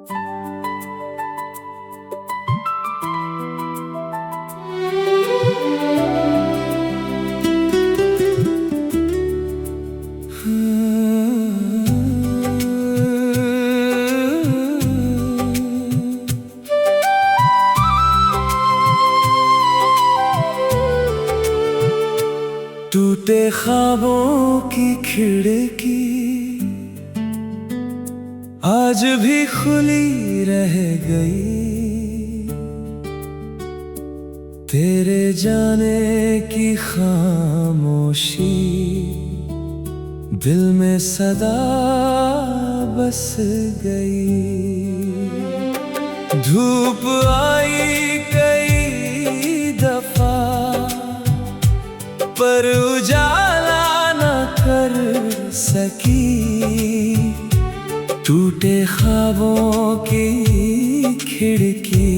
टूटे ख्वाबों की खिड़की आज भी खुली रह गई, तेरे जाने की खामोशी दिल में सदा बस गई। धूप आई कई दफा पर उजाला न कर सकी, टूटे ख्वाबों की खिड़की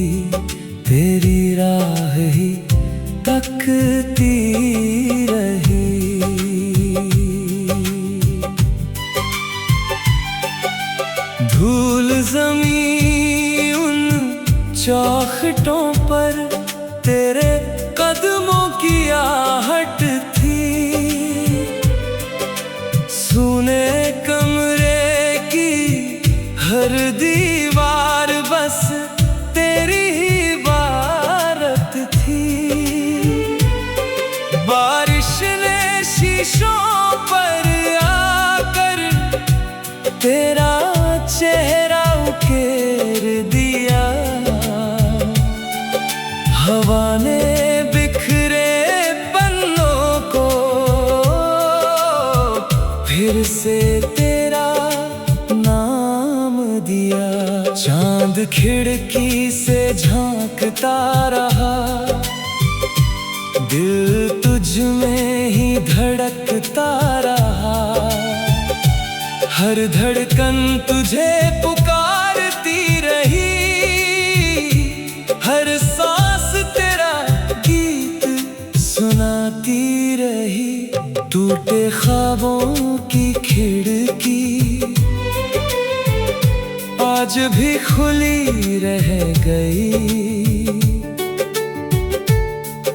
तेरी राह ही तकती रही। धूल ज़मीं उन चौखटों पर तेरे कदमों की आहट थी, सूने कमरे की हर दीवार बस तेरी ही इबारत थी। बारिश ने शीशों पर आकर तेरा चेहरा उकेर दिया, हवा ने बिखरे पन्नों को फिर से तेरा नाम दिया। चांद खिड़की से झांकता रहा, दिल तुझ में ही धड़कता रहा, हर धड़कन तुझे पुकारती रही, हर सांस तेरा गीत सुनाती रही। टूटे ख्वाबों की खिड़की आज भी खुली रह गई,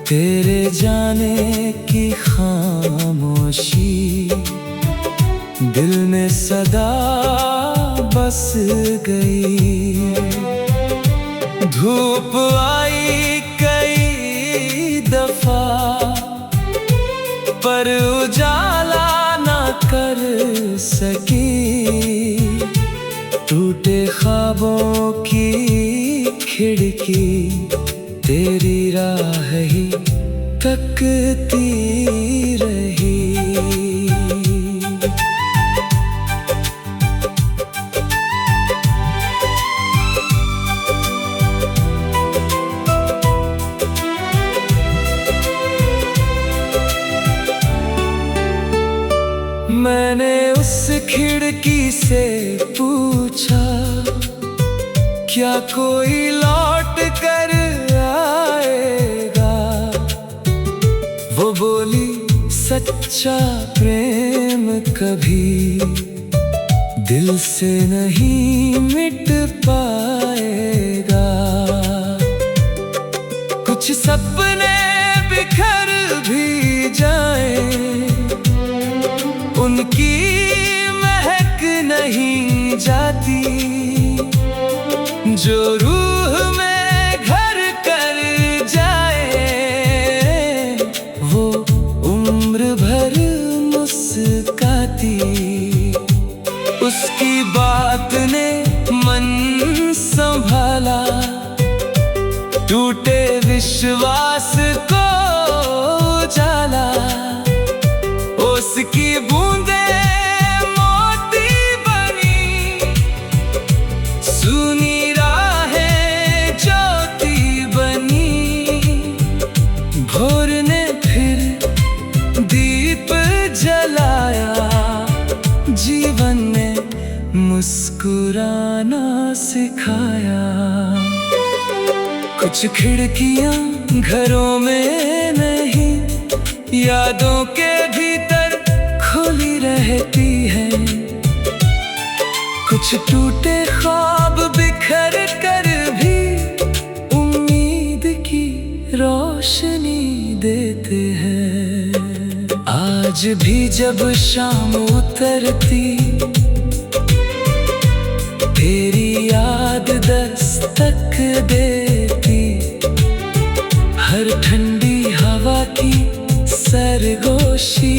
तेरे जाने की खामोशी दिल में सदा बस गई। धूप आई कई दफा पर उजाला ना कर सकी, टूटे ख्वाबों की खिड़की तेरी राह ही तकती रही। मैंने उस खिड़की से पूछा, क्या कोई लौट कर आएगा? वो बोली, सच्चा प्रेम कभी दिल से नहीं मिट पाएगा। कुछ सपने बिखर भी जाएं, उनकी महक नहीं जाती, जो रूह में घर कर जाए वो उम्र भर मुस्काती। उसकी बात ने मन संभाला, टूटे विश्वास को उजाला, उसकी बूंदे मोती बनी, सुनी राहें ज्योति बनी। भोर ने फिर दीप जलाया, जीवन ने मुस्कुराना सिखाया। कुछ खिड़कियां घरों में नहीं, यादों के भीतर खुली रहती है। कुछ टूटे ख्वाब बिखरे बिखर कर भी उम्मीद की रोशनी देते हैं। आज भी जब शाम उतरती तेरी याद दस्तक देती, हर ठंडी हवा की सरगोशी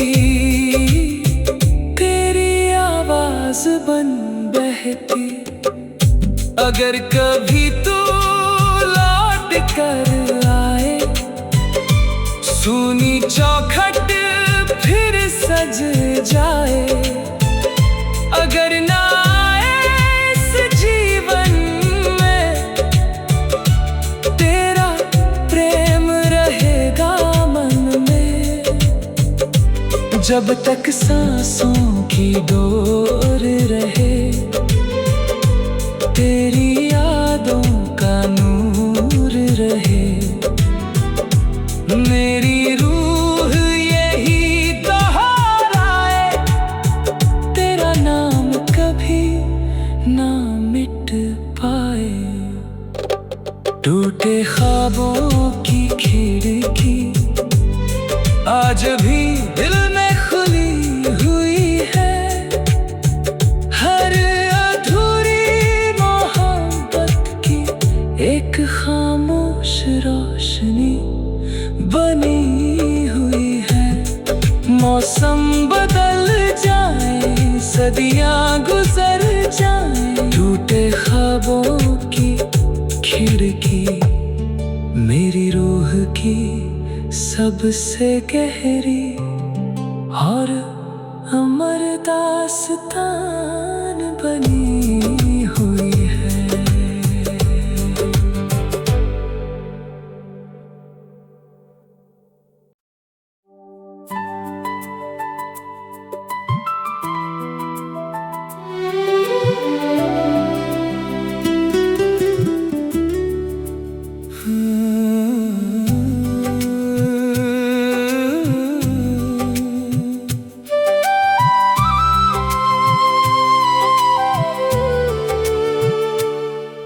तेरी आवाज बन बहती। अगर कभी तू लौट कर आए, सूनी चौखट फिर सज जाए। अगर ना आए इस जीवन में, तेरा प्रेम रहेगा मन में। जब तक सांसों की डोर रहे, तेरी यादों का नूर रहे। मेरी रूह यही दोहराए, तेरा नाम कभी ना मिट पाए। टूटे ख्वाबों की खिड़की आज भी दिल में खुली हुई है। हर अधूरी मोहब्बत की एक खामोश रोशनी बनी हुई है। मौसम बदल जाए, सदियां गुजर जाए, टूटे ख्वाबों की खिड़की मेरी रूह की सबसे गहरी और अमर दास्तान बनी हुई है।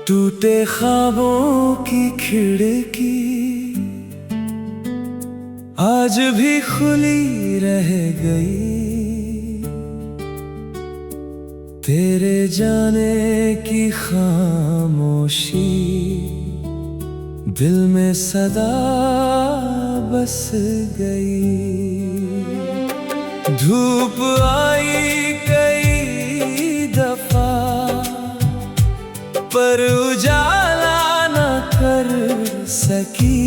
टूटे ख्वाबों की खिड़की आज भी खुली रह गई। तेरे जाने की खामोशी दिल में सदा बस गई। धूप आई कई दफा पर उजाला न कर सकी।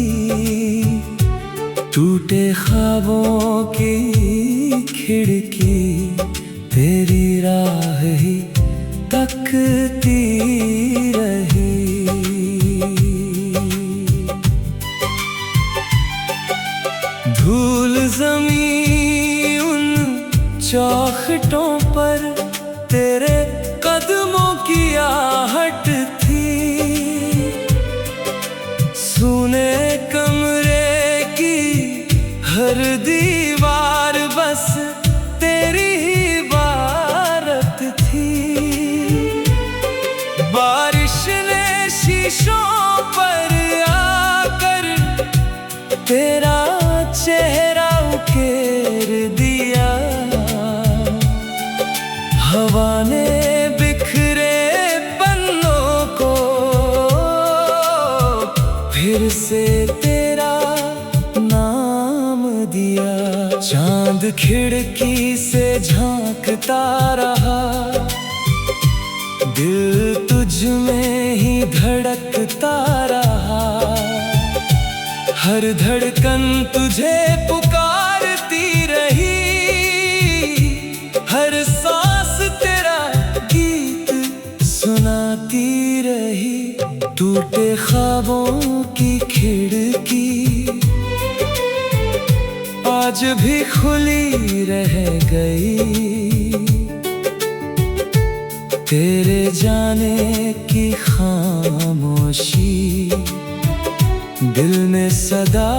टूटे ख्वाबों की खिड़की तेरी राह ही तकती रही। धूल ज़मीं उन चौखटों पर तेरे कदमों की आहट थी। सुने कमरे की हर दीवार बस तेरी ही इबारत थी। बारिश ने शीशों पर आकर तेरा चेहरा उकेर दिया। हवा ने बिखरे पन्नों को फिर से तेरा नाम दिया। चांद खिड़की से झांकता रहा, दिल तुझ में ही धड़कता रहा। हर धड़कन तुझे पुकारती रही, हर सांस तेरा गीत सुनाती रही। टूटे ख्वाबों की खिड़की आज भी खुली रह गई। तेरे जाने की खामोशी दिल में सदा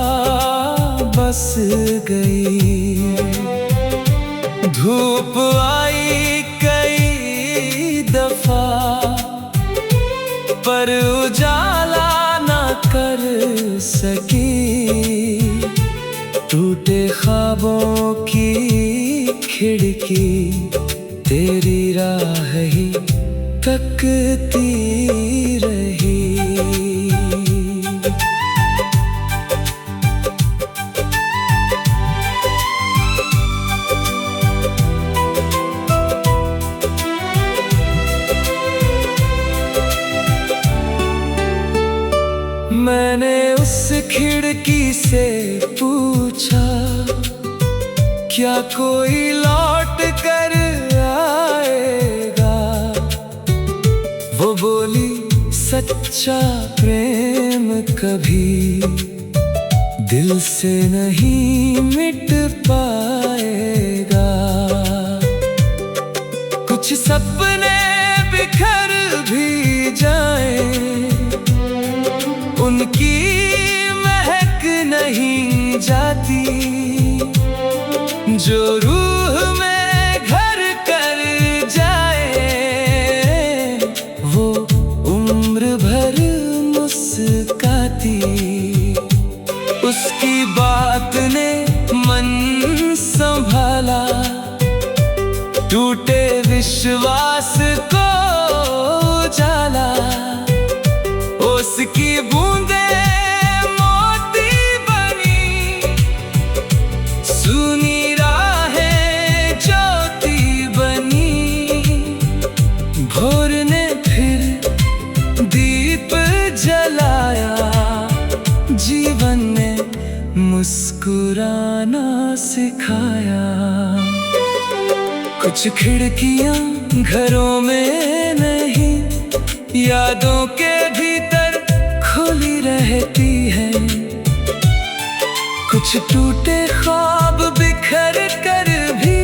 बस गई। धूप आई कई दफा पर उजाला ना कर सकी। टूटे ख्वाबों की खिड़की तेरी राह ही तकती रही। मैंने उस खिड़की से पूछा, क्या कोई लौट कर आएगा? वो बोली, सच्चा प्रेम कभी दिल से नहीं मिट पाएगा। कुछ सपने बिखर भी जाएं, उनकी महक नहीं जाती। जो रूह में घर कर जाए, वो उम्र भर मुस्काती। उसकी बात ने मन संभाला, टूटे विश्वास को उजाला। उसकी बूंदे मोती बनी, सुनी राहें ज्योति बनी। भोर ने फिर दीप जलाया, जीवन ने मुस्कुराना सिखाया। कुछ खिड़कियां घरों में नहीं, यादों के भीतर खुली रहती है। कुछ टूटे ख्वाब बिखर कर भी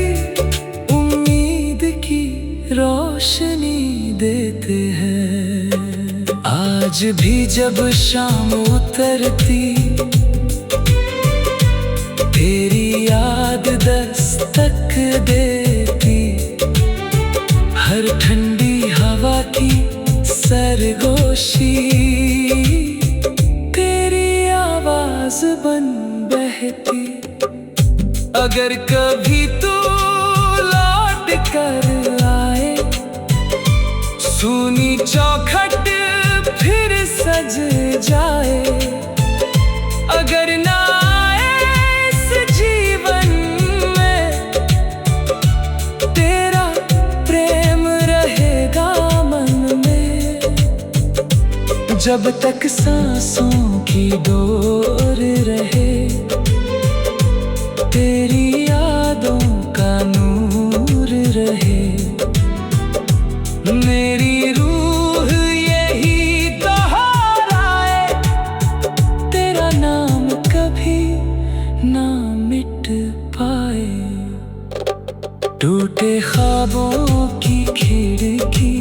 उम्मीद की रोशनी देते हैं। आज भी जब शाम उतरती, तेरी याद दस्तक देती। हर ठंडी हवा की सरगोशी तेरी आवाज बन बहती। अगर कभी तू लौट कर आए, सूनी चौखट फिर सज जाए। अगर ना आए इस जीवन में, तेरा प्रेम रहेगा मन में। जब तक सांसों की डोर रहे, तेरी यादों का नूर रहे। मेरी रूह यही दोहराए, तेरा नाम कभी ना मिट पाए। टूटे ख्वाबों की खिड़की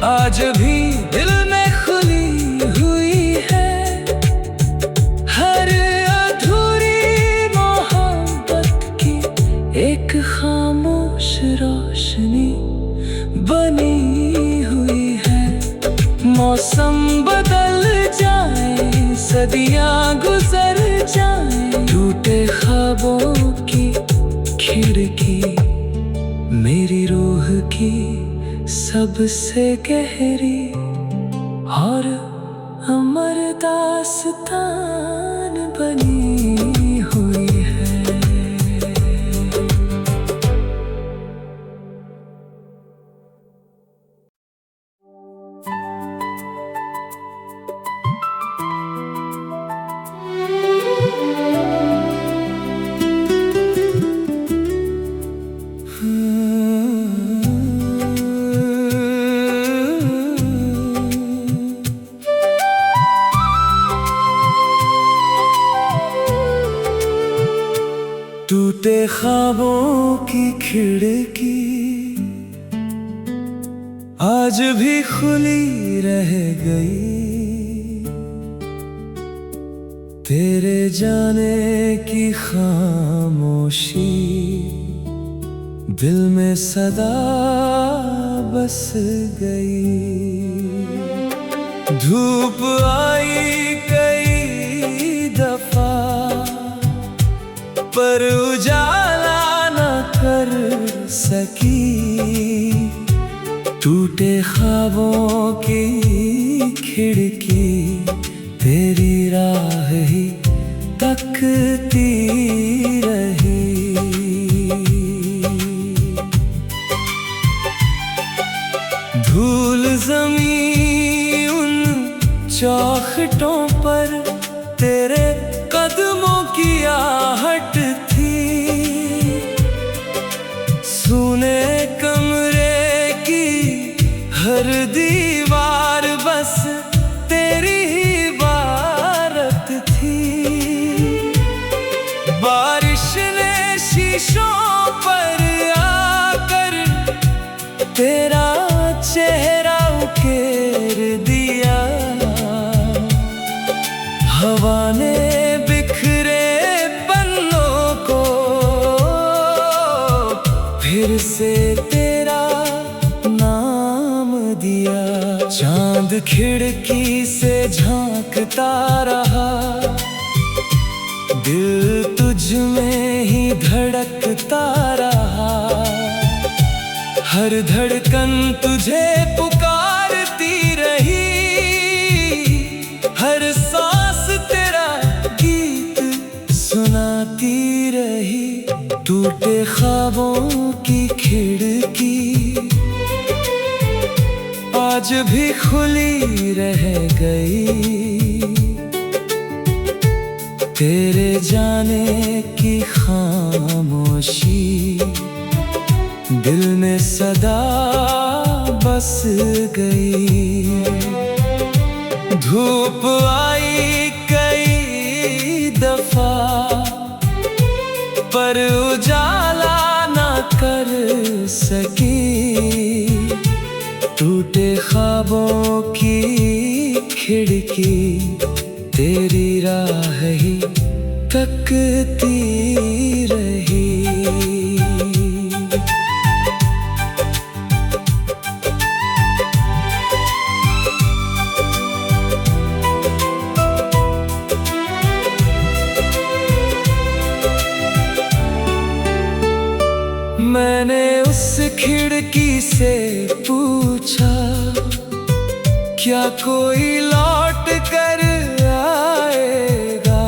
आज भी दिल में खुली हुई है। हर अधूरी मोहब्बत की एक खामोश रोशनी बनी हुई है। मौसम बदल जाए, सदियां गुजर जाए, टूटे ख्वाबों की खिड़की मेरी रूह की सबसे गहरी और अमर दास्तान बनी हुई है। टूटे ख्वाबों की खिड़की आज भी खुली रह गई। तेरे जाने की खामोशी दिल में सदा बस गई। धूप आई कई दफा पर उजाला न कर सकी। टूटे ख्वाबों की खिड़की तेरी राह ही तकती रही। धूल ज़मीं उन चौखटों पर तेरे कदमों की आहट थी। सूने कमरे की हर दीवार बस तेरी ही इबारत थी। बारिश ने शीशों पर आकर तेरा चेहरा उकेर दिया। हवा ने बिखरे पन्नों को फिर से तेरा नाम दिया। चांद खिड़की से झांकता रहा, दिल तुझ में ही धड़कता रहा। हर धड़कन तुझे पुकारती रही, हर सांस तेरा गीत सुनाती रही। टूटे ख्वाबों की खिड़की आज भी खुली रह गई। तेरे जाने की खामोशी दिल में सदा बस गई। धूप आई कई दफा पर उजाला ना कर सकी। टूटे ख्वाबों की खिड़की तेरी राह ही तकती रही। मैंने उस खिड़की से पूछा, क्या कोई लौट कर आएगा?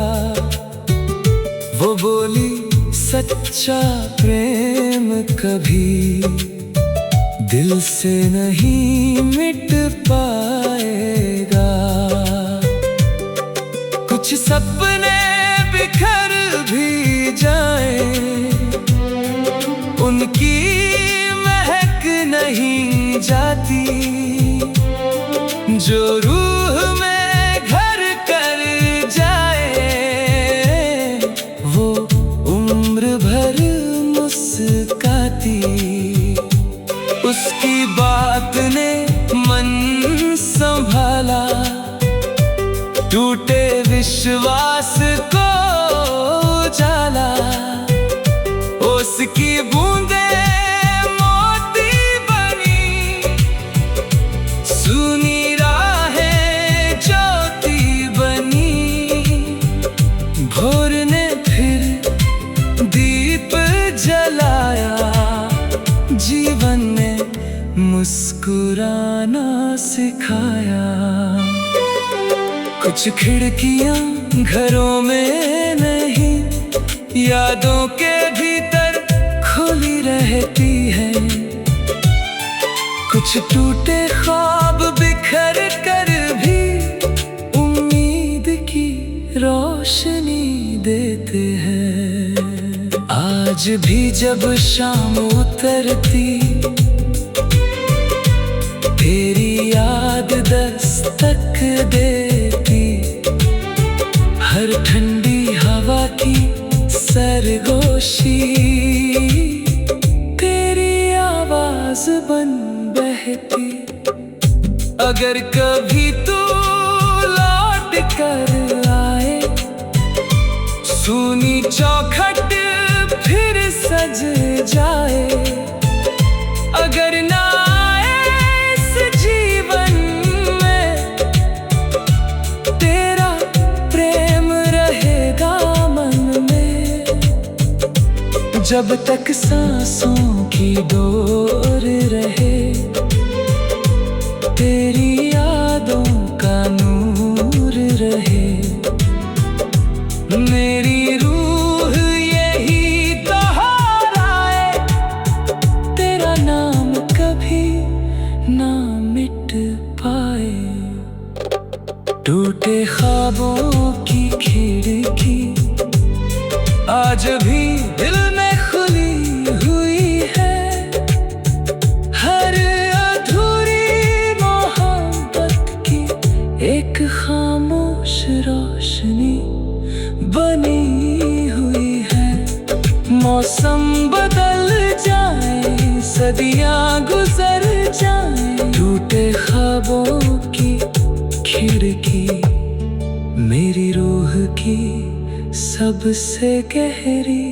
वो बोली, सच्चा प्रेम कभी दिल से नहीं मिट पाएगा। कुछ सपने बिखर भी जाएं, उनकी महक नहीं जाती। जो रूह में घर कर जाए वो उम्र भर मुस्काती। उसकी बात ने मन संभाला, टूटे विश्वास को उजाला। उसकी बूंदे मोती बनी, सुनी राहें ज्योति बनी। भोर ने फिर दीप जलाया, जीवन ने मुस्कुराना सिखाया। कुछ खिड़कियां घरों में नहीं, यादों के भीतर खुली रहती है। कुछ टूटे ख्वाब बिखर कर भी उम्मीद की रोशनी देते हैं। आज भी जब शाम उतरती, तेरी याद दस्तक देती। हर ठंडी हवा की सरगोशी तेरी आवाज बन बहती। अगर कभी तू लौट कर आए, सूनी चौखट फिर सज जाए। अगर ना आए इस जीवन में जब तक सांसों की डोर रहे, तेरी यादों का नूर रहे। मेरी रूह यही दोहराए, तेरा नाम कभी ना मिट पाए। टूटे ख्वाबों की खिड़की आज भी दिल में खुली हुई है। हर अधूरी मोहब्बत की एक खामोश रोशनी बनी हुई है। मौसम बदल जाए, सदियां गुजर जाए, टूटे ख्वाबों की खिड़की मेरी रूह की सबसे गहरी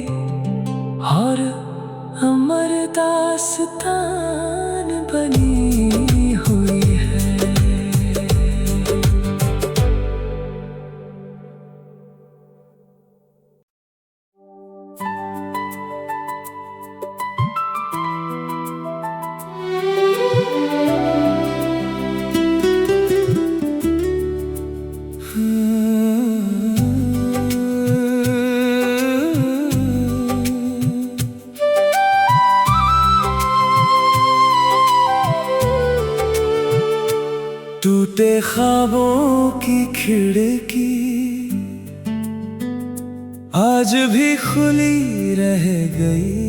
और अमर दास्तान बनी हुई है। टूटे ख्वाबों की खिड़की आज भी खुली रह गई।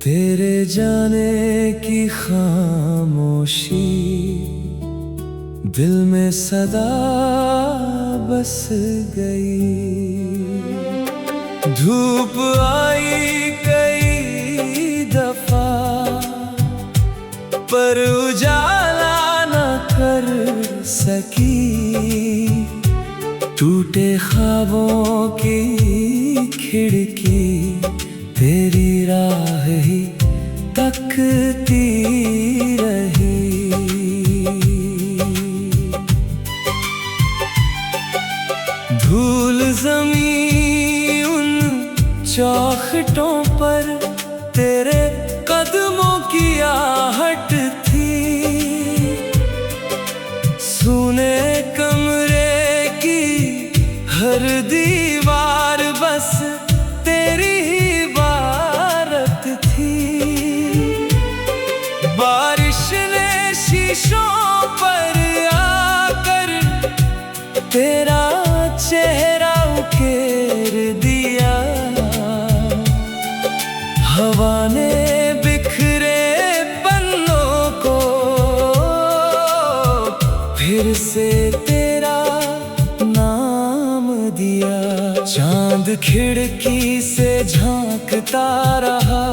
तेरे जाने की खामोशी दिल में सदा बस गई। धूप आई कई दफा पर उजाला न कर सकी। टूटे ख्वाबों की खिड़की तेरी राह ही तकती रही। धूल ज़मीं उन चौखटों पर तेरे कदमों की आहट थी। सुने कमरे की हर दीवार बस तेरी ही इबारत थी। बारिश ने शीशों पर आकर तेरा चेहरा उकेर दिया। हवा ने फिर से तेरा नाम दिया। चांद खिड़की से झांकता रहा,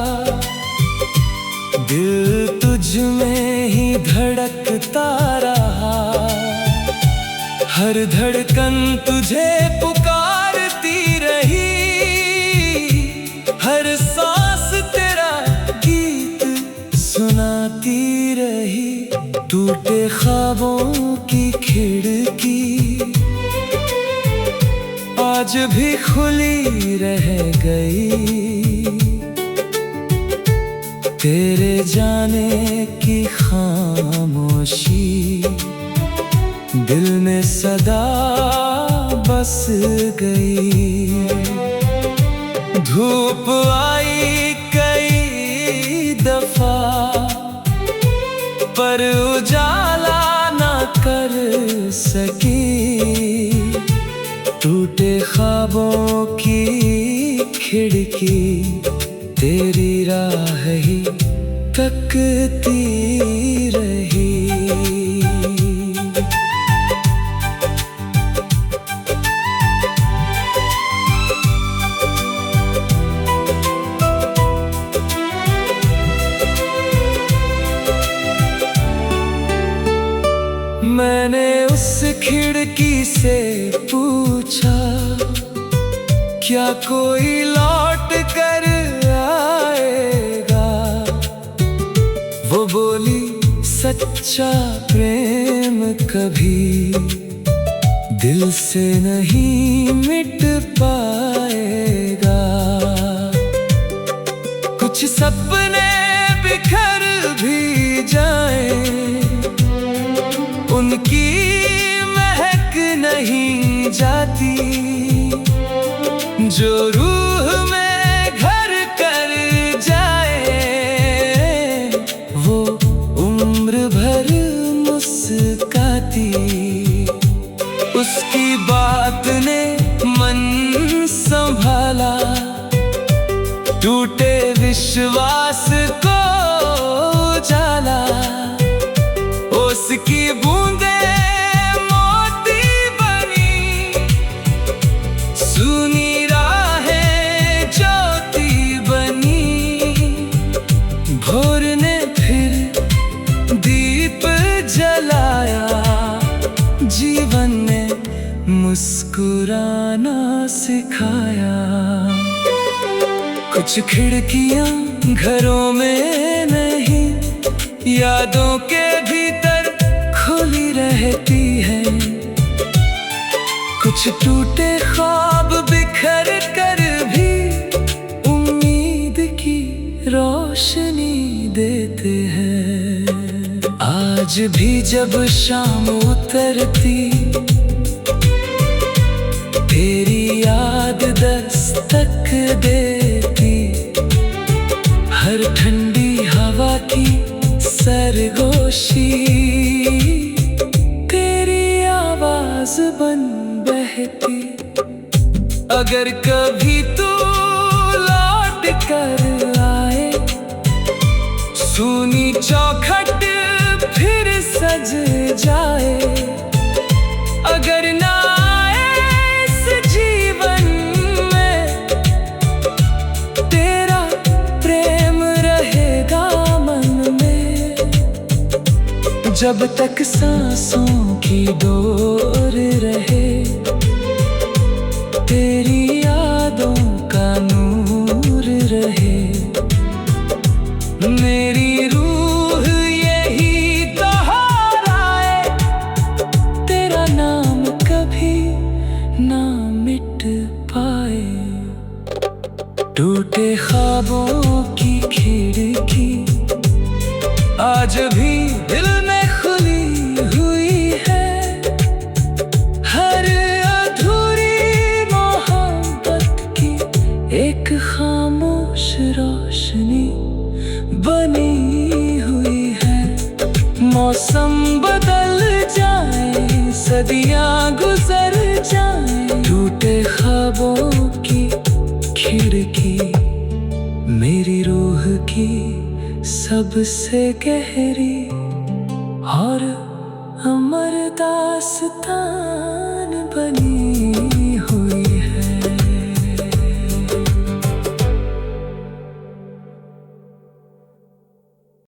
दिल तुझ में ही धड़कता रहा। हर धड़कन तुझे पुकारती रही, हर सांस तेरा गीत सुनाती रही। टूटे ख्वाबों की खिड़की आज भी खुली रह गई। तेरे जाने की खामोशी दिल में सदा बस गई। धूप आई कई दफा पर उजाला न कर सकी। टूटे ख्वाबों की खिड़की तेरी राह ही तकती रही। मैंने उस खिड़की से पूछा, क्या कोई लौट कर आएगा? वो बोली, सच्चा प्रेम कभी दिल से नहीं मिट पाएगा। कुछ सपने बिखर भी जाए, उनकी महक नहीं जाती, जो रूह में घर कर जाए वो उम्र भर मुस्काती। उसकी बात ने मन संभाला, टूटे विश्वास को उजाला। उसकी बूंदे मोती बनी, सुनी राहें ज्योति बनी। भोर ने फिर दीप जलाया, जीवन ने मुस्कुराना सिखाया। कुछ खिड़कियां घरों में नहीं, यादों के भीतर खुली रहती है। कुछ टूटे ख्वाब बिखर कर भी उम्मीद की रोशनी देते हैं। आज भी जब शाम उतरती, तेरी याद दस्तक देती। हर ठंडी हवा की सरगोशी तेरी आवाज बन बहती। अगर कभी तू लौट कर आए, सूनी चौखट फिर सज जाए। अगर ना जब तक सांसों की डोर रहे, तेरी यादों का नूर रहे। मेरी रूह यही दोहराए, तेरा नाम कभी ना मिट पाए। टूटे ख्वाबों की खिड़की आज भी दिल में खुली हुई है। हर अधूरी मोहब्बत की एक खामोश रोशनी बनी हुई है। मौसम बदल जाए, सदियां गुजर जाए, टूटे ख्वाबों की खिड़की मेरी रूह की सबसे गहरी और अमर दास्तान बनी।